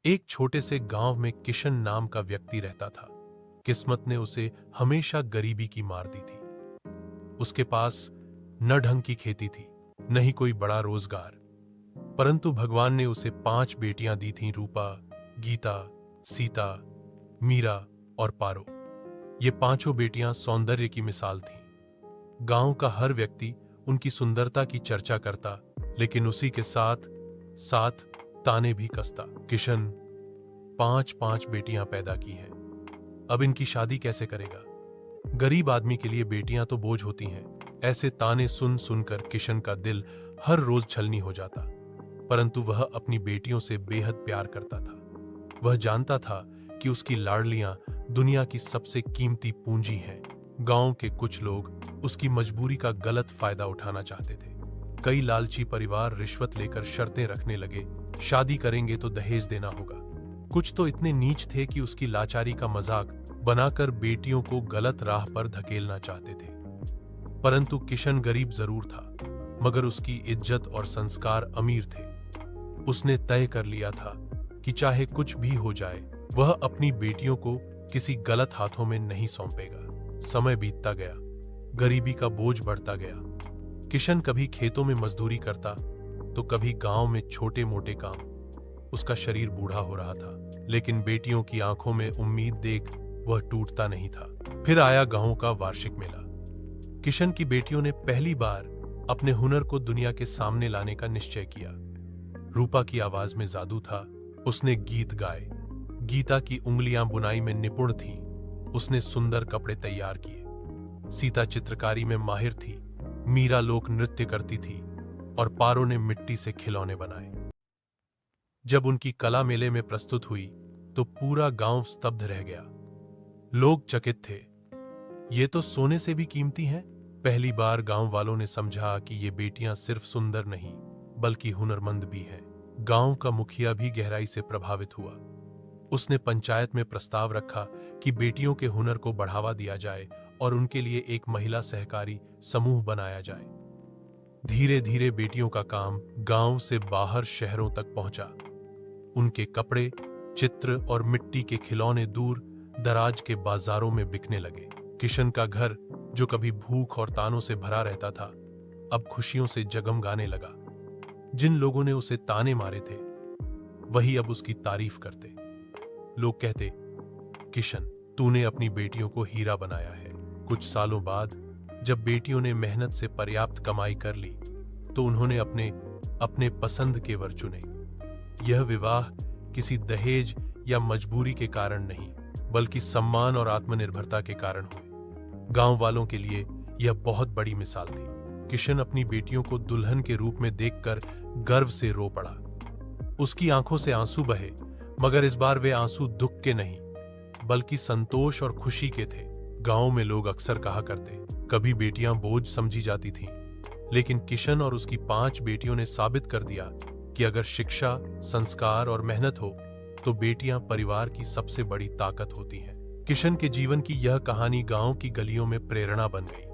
एक छोटे से गांव में किशन नाम का व्यक्ति रहता था। किस्मत ने उसे हमेशा गरीबी की मार दी थी। उसके पास न ढंग की खेती थी, न ही कोई बड़ा रोजगार। परंतु भगवान ने उसे 5 बेटियां दी थीं, रूपा, गीता, सीता, मीरा और पारो। ये 5 बेटियां सौंदर्य की मिसाल थीं। गांव का हर व्यक्ति उनकी सुंदरता की चर्चा करता, लेकिन उसी के साथ साथ ताने भी कसता। किशन 5 बेटियां पैदा की हैं, अब इनकी शादी कैसे करेगा? गरीब आदमी के लिए बेटियां तो बोझ होती हैं। ऐसे ताने सुन सुनकर किशन का दिल हर रोज छलनी हो जाता। परंतु वह अपनी बेटियों से बेहद प्यार करता था। वह जानता था कि उसकी लाडलियां दुनिया की सबसे कीमती पूंजी हैं। गांव के कुछ लोग उसकी मजबूरी का गलत फायदा उठाना चाहते थे। कई लालची परिवार रिश्वत लेकर शर्तें रखने लगे, शादी करेंगे तो दहेज देना होगा। कुछ तो इतने नीच थे कि उसकी लाचारी का मजाक बनाकर बेटियों को गलत राह पर धकेलना चाहते थे। परंतु किशन गरीब जरूर था, मगर उसकी इज्जत और संस्कार अमीर थे। उसने तय कर लिया था कि चाहे कुछ भी हो जाए, वह अपनी बेटियों को किसी गलत हाथों में नहीं सौंपेगा। समय बीतता गया, गरीबी का बोझ बढ़ता गया। किशन कभी खेतों में मजदूरी करता तो कभी गांव में छोटे मोटे काम। उसका शरीर बूढ़ा हो रहा था, लेकिन बेटियों की आंखों में उम्मीद देख वह टूटता नहीं था। फिर आया गांव का वार्षिक मेला। किशन की बेटियों ने पहली बार अपने हुनर को दुनिया के सामने लाने का निश्चय किया। रूपा की आवाज में जादू था, उसने गीत गाए। गीता की उंगलियां बुनाई में निपुण थीं, उसने सुंदर कपड़े तैयार किए। सीता चित्रकारी में माहिर थी, मीरा लोक नृत्य करती थी और पारो ने मिट्टी से खिलौने बनाए। जब उनकी कला मेले में प्रस्तुत हुई तो पूरा गांव स्तब्ध रह गया। लोग चकित थे, ये तो सोने से भी कीमती हैं। पहली बार गांव वालों ने समझा कि ये बेटियां सिर्फ सुंदर नहीं बल्कि हुनरमंद भी हैं। गांव का मुखिया भी गहराई से प्रभावित हुआ। उसने पंचायत में प्रस्ताव रखा कि बेटियों के हुनर को बढ़ावा दिया जाए और उनके लिए एक महिला सहकारी समूह बनाया जाए। धीरे धीरे बेटियों का काम गांव से बाहर शहरों तक पहुंचा। उनके कपड़े, चित्र और मिट्टी के खिलौने दूर दराज के बाजारों में बिकने लगे। किशन का घर, जो कभी भूख और तानों से भरा रहता था, अब खुशियों से जगमगाने लगा। जिन लोगों ने उसे ताने मारे थे, वही अब उसकी तारीफ करते। लोग कहते, किशन, तूने अपनी बेटियों को हीरा बनाया है। कुछ सालों बाद जब बेटियों ने मेहनत से पर्याप्त कमाई कर ली, तो उन्होंने अपने पसंद के वर चुने। यह विवाह किसी दहेज या मजबूरी के कारण नहीं, बल्कि सम्मान और आत्मनिर्भरता के कारण हुए। गांव वालों के लिए यह बहुत बड़ी मिसाल थी। किशन अपनी बेटियों को दुल्हन के रूप में देखकर गर्व से रो पड़ा। उसकी आंखों से आंसू बहे, मगर इस बार वे आंसू दुख के नहीं, बल्कि संतोष और खुशी के थे। गांव में लोग अक्सर कहा करते, कभी बेटियां बोझ समझी जाती थीं, लेकिन किशन और उसकी 5 बेटियों ने साबित कर दिया कि अगर शिक्षा, संस्कार और मेहनत हो तो बेटियां परिवार की सबसे बड़ी ताकत होती हैं। किशन के जीवन की यह कहानी गांव की गलियों में प्रेरणा बन गई।